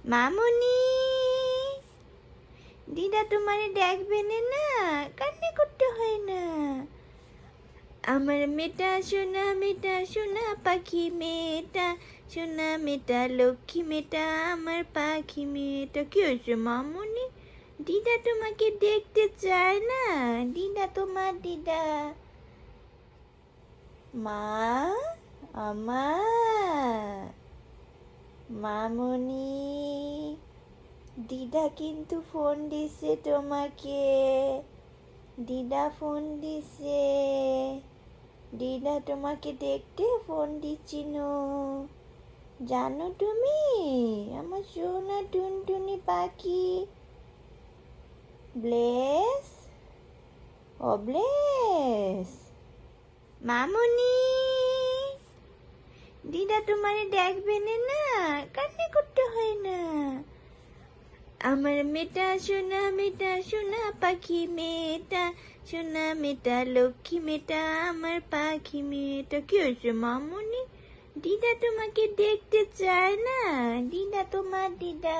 মামুনি, দিদা তোমারে ডাকবে না, কান্না করতে হয় না। আমার মেটা সোনা পাখি মেয়েটা, সোনা মেটা লক্ষ্মী মেটা, আমার পাখি মেয়েটা। কি হয়েছে মামুনি? দিদা তোমাকে দেখতে চায় না। দিদা তোমার দিদা। মা, আমার মামুনি, দিদা কিন্তু ফোন দিছে তোমাকে। দিদা ফোন দিছে। দিদা তোমাকে দেখতে ফোন দিচ্ছিল। জানো তুমি, আমার সোনা টুনটুনি পাখি ব্লেস, ও ব্লেস। মামুনি, দিদা তোমারে ডাকবে না, কান্না করতে হয় না। আমার মেটা সোনা পাখি মেয়েটা, সোনা মেটা লক্ষ্মী মেটা, আমার পাখি মেয়েটা। কি হয়েছে মামুনি? দিদা তোমাকে দেখতে চায় না। দিদা তোমার দিদা।